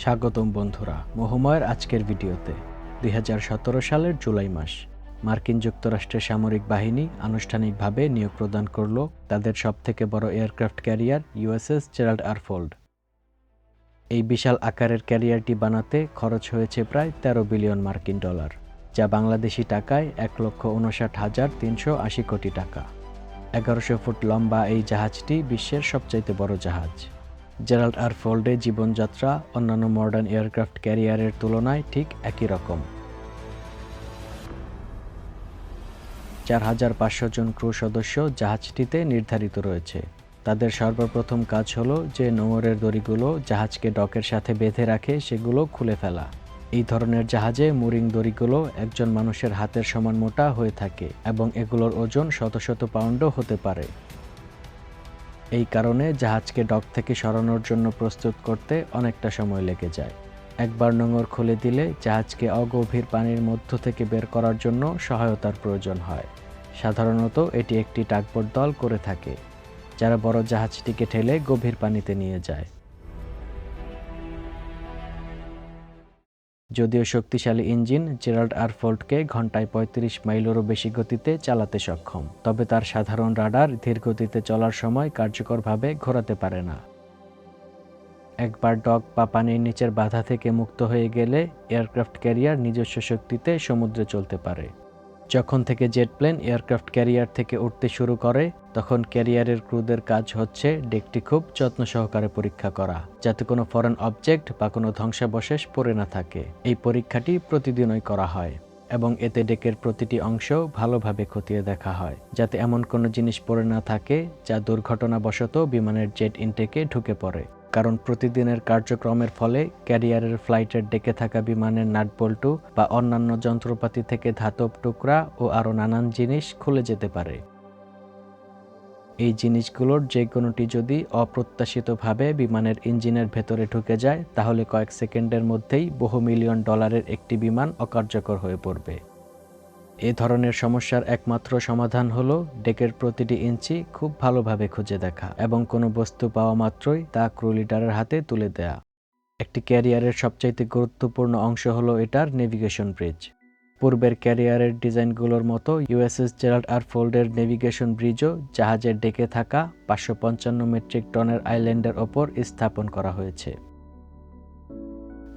স্বাগতম বন্ধুরা মোহময়ের আজকের ভিডিওতে। 2017 সালের জুলাই মাস মার্কিন যুক্তরাষ্ট্রের সামরিক বাহিনী আনুষ্ঠানিকভাবে নিয়োগ প্রদান করল তাদের সবথেকে বড় aircraft carrier USS Gerald R Ford. এই বিশাল আকারের ক্যারিয়ারটি বানাতে খরচ হয়েছে প্রায় 13 বিলিয়ন মার্কিন ডলার, যা বাংলাদেশি টাকায় 1,59,380 কোটি টাকা। 1100 ফুট লম্বা এই জাহাজটি বিশ্বের সবচাইতে বড় জাহাজ। জেরাল্ড আর ফোল্ডের জীবনযাত্রা অন্যান্য মডার্ন এয়ারক্রাফট ক্যারিয়ারের তুলনায় ঠিক একই রকম। 4,500 জন ক্রু সদস্য জাহাজটিতে নির্ধারিত রয়েছে। তাদের সর্বপ্রথম কাজ হলো যে নোঙরের দড়িগুলো জাহাজকে ডকের সাথে বেঁধে রাখে সেগুলো খুলে ফেলা। এই ধরনের জাহাজে মুরিং দড়িগুলো একজন মানুষের হাতের সমান মোটা হয়ে থাকে এবং এগুলোর ওজন শত শত পাউন্ডও হতে পারে। এই কারণে জাহাজকে ডক থেকে সরানোর জন্য প্রস্তুত করতে অনেকটা সময় লেগে যায়। একবার নোঙর খুলে দিলে জাহাজকে অগভীর পানির মধ্য থেকে বের করার জন্য সহায়তার প্রয়োজন হয়। সাধারণত এটি একটি টাগবোট দল করে থাকে, যারা বড় জাহাজটিকে ঠেলে গভীর পানিতে নিয়ে যায়। যদিও শক্তিশালী ইঞ্জিন জেরাল্ড আর ফোল্ডকে ঘন্টায় 35 মাইলেরও বেশি গতিতে চালাতে সক্ষম, তবে তার সাধারণ রাডার ধীর গতিতে চলার সময় কার্যকরভাবে ঘোরাতে পারে না। একবার ডক বা পানির নিচের বাধা থেকে মুক্ত হয়ে গেলে এয়ারক্রাফট ক্যারিয়ার নিজস্ব শক্তিতে সমুদ্রে চলতে পারে। যখন থেকে জেট প্লেন এয়ারক্রাফট ক্যারিয়ার থেকে উঠতে শুরু করে, তখন ক্যারিয়ারের ক্রুদের কাজ হচ্ছে ডেকটি খুব যত্ন সহকারে পরীক্ষা করা, যাতে কোনো ফরেন অবজেক্ট বা কোনো ধ্বংসাবশেষ পড়ে না থাকে। এই পরীক্ষাটি প্রতিদিনই করা হয় এবং এতে ডেকের প্রতিটি অংশ ভালোভাবে খতিয়ে দেখা হয়, যাতে এমন কোনো জিনিস পড়ে না থাকে যা দুর্ঘটনাবশত বিমানের জেট ইনটেকে ঢুকে পড়ে। কারণ প্রতিদিনের কার্যক্রমের ফলে ক্যারিয়ারের ফ্লাইটের ডেকে থাকা বিমানের নাটবল্টু বা অন্যান্য যন্ত্রপাতি থেকে ধাতব টুকরা ও আরও নানান জিনিস খুলে যেতে পারে। এই জিনিসগুলোর যে কোনোটি যদি অপ্রত্যাশিতভাবে বিমানের ইঞ্জিনের ভেতরে ঢুকে যায়, তাহলে কয়েক সেকেন্ডের মধ্যেই বহু মিলিয়ন ডলারের একটি বিমান অকার্যকর হয়ে পড়বে। এ ধরনের সমস্যার একমাত্র সমাধান হলো ডেকের প্রতিটি ইঞ্চি খুব ভালোভাবে খুঁজে দেখা এবং কোনো বস্তু পাওয়া মাত্রই তা ক্রু লিডারের হাতে তুলে দেয়া। একটি ক্যারিয়ারের সবচাইতে গুরুত্বপূর্ণ অংশ হলো এটার নেভিগেশন ব্রিজ। পূর্বের ক্যারিয়ারের ডিজাইনগুলোর মতো ইউএসএস জেরাল্ড আর ফোল্ডের নেভিগেশন ব্রিজও জাহাজের ডেকে থাকা 555 মেট্রিক টনের আইল্যান্ডের ওপর স্থাপন করা হয়েছে।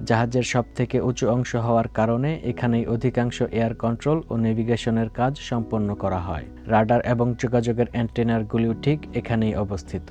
জাহাজের সবথেকে উঁচু অংশ হওয়ার কারণে এখানেই অধিকাংশ এয়ার কন্ট্রোল ও নেভিগেশনের কাজ সম্পন্ন করা হয়। রাডার এবং যোগাযোগের অ্যান্টেনারগুলিও ঠিক এখানেই অবস্থিত।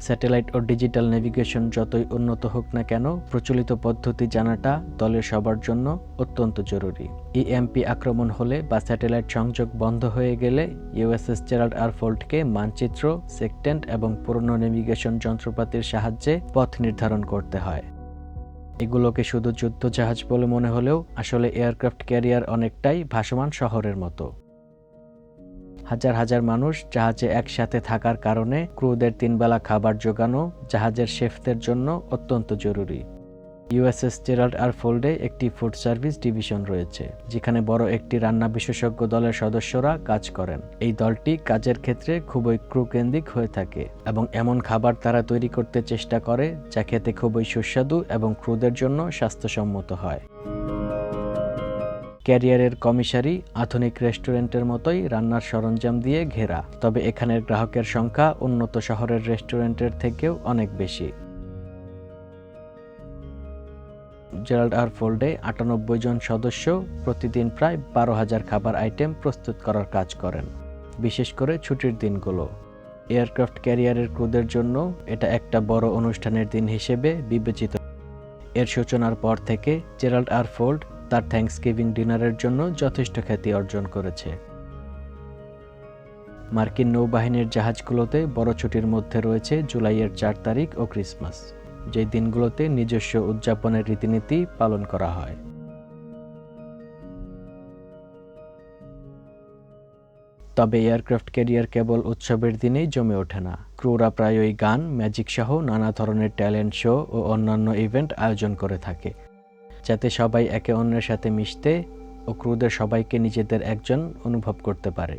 স্যাটেলাইট ও ডিজিটাল নেভিগেশন যতই উন্নত হোক না কেন, প্রচলিত পদ্ধতি জানাটা দলের সবার জন্য অত্যন্ত জরুরি। ইএমপি আক্রমণ হলে বা স্যাটেলাইট সংযোগ বন্ধ হয়ে গেলে ইউএসএস জেরাল্ড আর ফোল্ডকে মানচিত্র, সেকটেন্ট এবং পুরনো নেভিগেশন যন্ত্রপাতির সাহায্যে পথ নির্ধারণ করতে হয়। এগুলোকে শুধু যুদ্ধ জাহাজ বলে মনে হলেও আসলে এয়ারক্রাফট ক্যারিয়ার অনেকটাই ভাসমান শহরের মতো। হাজার হাজার মানুষ জাহাজে একসাথে থাকার কারণে ক্রুদের 3 বেলা খাবার জোগানো জাহাজের শেফদের জন্য অত্যন্ত জরুরি। ইউএসএস জেরাল্ড আর ফোল্ডে একটি ফুড সার্ভিস ডিভিশন রয়েছে, যেখানে বড় একটি রান্না বিশেষজ্ঞ দলের সদস্যরা কাজ করেন। এই দলটি কাজের ক্ষেত্রে খুবই ক্রু কেন্দ্রিক হয়ে থাকে এবং এমন খাবার তারা তৈরি করতে চেষ্টা করে যা খেতে খুবই সুস্বাদু এবং ক্রুদের জন্য স্বাস্থ্যসম্মত হয়। ক্যারিয়ারের কমিশারি আধুনিক রেস্টুরেন্টের মতোই রান্নার সরঞ্জাম দিয়ে ঘেরা, তবে এখানের গ্রাহকের সংখ্যা উন্নত শহরের রেস্টুরেন্টের থেকেও অনেক বেশি। জেরাল্ড আর ফোল্ডে 98 জন সদস্য প্রতিদিন প্রায় 12,000 খাবার আইটেম প্রস্তুত করার কাজ করেন, বিশেষ করে ছুটির দিনগুলো। এয়ারক্রাফট ক্যারিয়ারের ক্রুদের জন্য এটা একটা বড় অনুষ্ঠানের দিন হিসেবে বিবেচিত। এর সূচনার পর থেকে জেরাল্ড আর ফোল্ড তার থ্যাঙ্কসগিভিং ডিনারের জন্য যথেষ্ট খ্যাতি অর্জন করেছে। মার্কিন নৌবাহিনীর জাহাজগুলোতে বড় ছুটির মধ্যে রয়েছে জুলাইয়ের 4 তারিখ ও ক্রিসমাস, যে দিনগুলোতে নিজস্ব উদযাপনের রীতিনীতি পালন করা হয়। তবে এয়ারক্রাফট ক্যারিয়ার কেবল উৎসবের দিনেই জমে ওঠে না। ক্রুরা প্রায়ই গান, ম্যাজিক সহ নানা ধরনের ট্যালেন্ট শো ও অন্যান্য ইভেন্ট আয়োজন করে থাকে, যাতে সবাই একে অন্যের সাথে মিশতে ও ক্রুদের সবাইকে নিজেদের একজন অনুভব করতে পারে।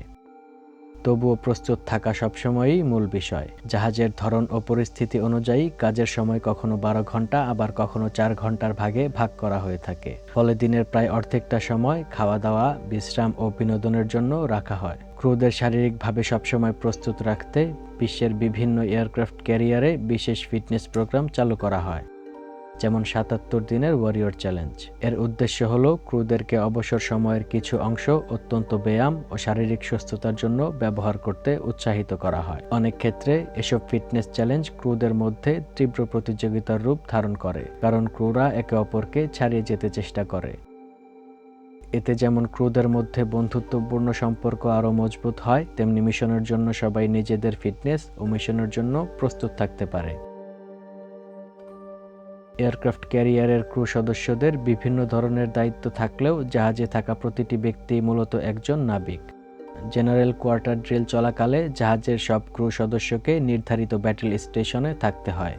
তবুও প্রস্তুত থাকা সবসময়ই মূল বিষয়। জাহাজের ধরন ও পরিস্থিতি অনুযায়ী কাজের সময় কখনো 12 ঘন্টা আবার কখনো 4 ঘন্টার ভাগে ভাগ করা হয়ে থাকে। ফলে দিনের প্রায় অর্ধেকটা সময় খাওয়া দাওয়া, বিশ্রাম ও বিনোদনের জন্য রাখা হয়। ক্রুদের শারীরিকভাবে সবসময় প্রস্তুত রাখতে বিশ্বের বিভিন্ন এয়ারক্রাফট ক্যারিয়ারে বিশেষ ফিটনেস প্রোগ্রাম চালু করা হয়, যেমন 77 দিনের ওয়ারিয়র চ্যালেঞ্জ। এর উদ্দেশ্য হল ক্রুদেরকে অবসর সময়ের কিছু অংশ অত্যন্ত ব্যায়াম ও শারীরিক সুস্থতার জন্য ব্যবহার করতে উৎসাহিত করা হয়। অনেক ক্ষেত্রে এসব ফিটনেস চ্যালেঞ্জ ক্রুদের মধ্যে তীব্র প্রতিযোগিতার রূপ ধারণ করে, কারণ ক্রুরা একে অপরকে ছাড়িয়ে যেতে চেষ্টা করে। এতে যেমন ক্রুদের মধ্যে বন্ধুত্বপূর্ণ সম্পর্ক আরও মজবুত হয়, তেমনি মিশনের জন্য সবাই নিজেদের ফিটনেস ও মিশনের জন্য প্রস্তুত থাকতে পারে। এয়ারক্রাফট ক্যারিয়ারের ক্রু সদস্যদের বিভিন্ন ধরনের দায়িত্ব থাকলেও জাহাজে থাকা প্রতিটি ব্যক্তি মূলত একজন নাবিক। জেনারেল কোয়ার্টার ড্রিল চলাকালে জাহাজের সব ক্রু সদস্যকে নির্ধারিত ব্যাটেল স্টেশনে থাকতে হয়।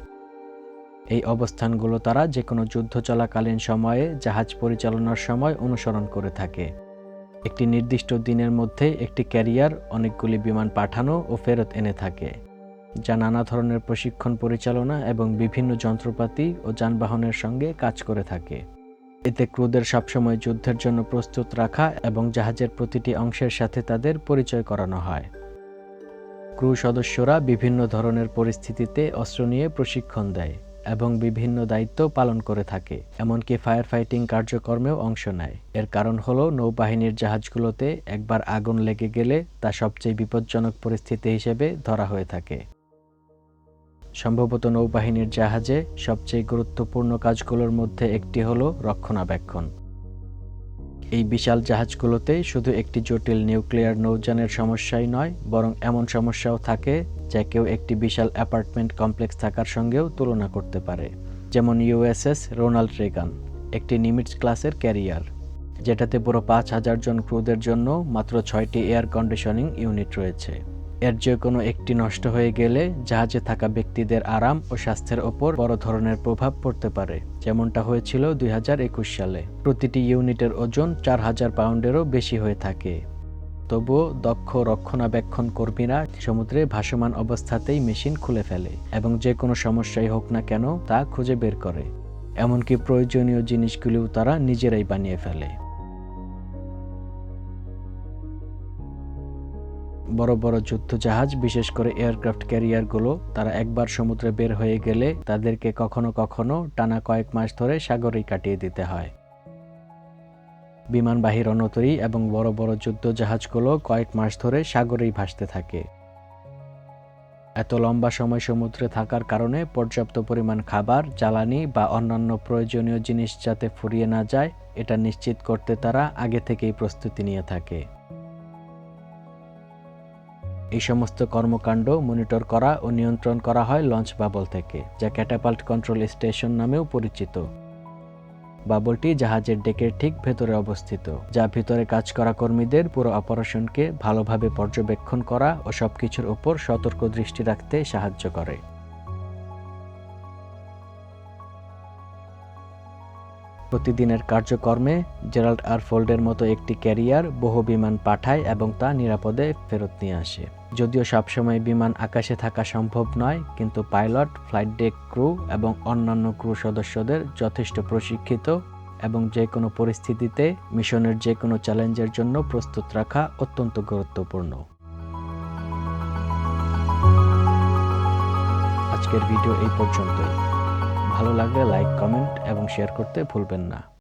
এই অবস্থানগুলো তারা যে কোনো যুদ্ধ চলাকালীন সময়ে জাহাজ পরিচালনার সময় অনুসরণ করে থাকে। একটি নির্দিষ্ট দিনের মধ্যে একটি ক্যারিয়ার অনেকগুলি বিমান পাঠানো ও ফেরত এনে থাকে, যা নানা ধরনের প্রশিক্ষণ পরিচালনা এবং বিভিন্ন যন্ত্রপাতি ও যানবাহনের সঙ্গে কাজ করে থাকে। এতে ক্রুদের সবসময় যুদ্ধের জন্য প্রস্তুত রাখা এবং জাহাজের প্রতিটি অংশের সাথে তাদের পরিচয় করানো হয়। ক্রু সদস্যরা বিভিন্ন ধরনের পরিস্থিতিতে অস্ত্র নিয়ে প্রশিক্ষণ দেয় এবং বিভিন্ন দায়িত্ব পালন করে থাকে, এমনকি ফায়ার ফাইটিং কার্যক্রমেও অংশ নেয়। এর কারণ হলো নৌবাহিনীর জাহাজগুলোতে একবার আগুন লেগে গেলে তা সবচেয়ে বিপজ্জনক পরিস্থিতি হিসেবে ধরা হয়ে থাকে। সম্ভবত নৌবাহিনীর জাহাজে সবচেয়ে গুরুত্বপূর্ণ কাজগুলোর মধ্যে একটি হলো রক্ষণাবেক্ষণ। এই বিশাল জাহাজগুলোতে শুধু একটি জটিল নিউক্লিয়ার নৌযানের সমস্যাই নয়, বরং এমন সমস্যাও থাকে যা কেউ একটি বিশাল অ্যাপার্টমেন্ট কমপ্লেক্স থাকার সঙ্গেও তুলনা করতে পারে। যেমন ইউএসএস রোনাল্ড রেগান, একটি নিমিটজ ক্লাসের ক্যারিয়ার, যেটাতে পুরো 5000 জন ক্রুদের জন্য মাত্র 6টি এয়ার কন্ডিশনিং ইউনিট রয়েছে। এর যে কোনো একটি নষ্ট হয়ে গেলে জাহাজে থাকা ব্যক্তিদের আরাম ও স্বাস্থ্যের ওপর বড় ধরনের প্রভাব পড়তে পারে, যেমনটা হয়েছিল 2021 সালে। প্রতিটি ইউনিটের ওজন 4000 পাউন্ডেরও বেশি হয়ে থাকে। তবুও দক্ষ রক্ষণাবেক্ষণ কর্মীরা সমুদ্রে ভাসমান অবস্থাতেই মেশিন খুলে ফেলে এবং যে কোনো সমস্যাই হোক না কেন তা খুঁজে বের করে। এমনকি প্রয়োজনীয় জিনিসগুলিও তারা নিজেরাই বানিয়ে ফেলে। বড় বড় যুদ্ধজাহাজ, বিশেষ করে এয়ারক্রাফট ক্যারিয়ারগুলো, তারা একবার সমুদ্রে বের হয়ে গেলে তাদেরকে কখনো কখনো টানা কয়েক মাস ধরে সাগরেই কাটিয়ে দিতে হয়। বিমানবাহী রণতরী এবং বড় বড় যুদ্ধজাহাজগুলো কয়েক মাস ধরে সাগরেই ভাসতে থাকে। এত লম্বা সময় সমুদ্রে থাকার কারণে পর্যাপ্ত পরিমাণ খাবার, জ্বালানি বা অন্যান্য প্রয়োজনীয় জিনিস যাতে ফুরিয়ে না যায়, এটা নিশ্চিত করতে তারা আগে থেকেই প্রস্তুতি নিয়ে থাকে। এই সমস্ত কর্মকাণ্ড মনিটর করা ও নিয়ন্ত্রণ করা হয় লঞ্চ বাবল থেকে, যা ক্যাটাপাল্ট কন্ট্রোল স্টেশন নামেও পরিচিত। বাবলটি জাহাজের ডেকের ঠিক ভেতরে অবস্থিত, যা ভিতরে কাজ করা কর্মীদের পুরো অপারেশনকে ভালোভাবে পর্যবেক্ষণ করা ও সবকিছুর উপর সতর্ক দৃষ্টি রাখতে সাহায্য করে। প্রতিদিনের কার্যক্রমে জেরাল্ড আর ফোল্ডের মতো একটি ক্যারিয়ার বহু বিমান পাঠায় এবং তা নিরাপদে ফেরত নিয়ে আসে। যদিও সবসময় বিমান আকাশে থাকা সম্ভব নয়, কিন্তু পাইলট, ফ্লাইট ডেক ক্রু এবং অন্যান্য ক্রু সদস্যদের যথেষ্ট প্রশিক্ষিত এবং যে কোনো পরিস্থিতিতে মিশনের যে কোনো চ্যালেঞ্জের জন্য প্রস্তুত রাখা অত্যন্ত গুরুত্বপূর্ণ। আজকের ভিডিও এই পর্যন্তই। ভালো লাগলে লাইক, কমেন্ট এবং শেয়ার করতে ভুলবেন না।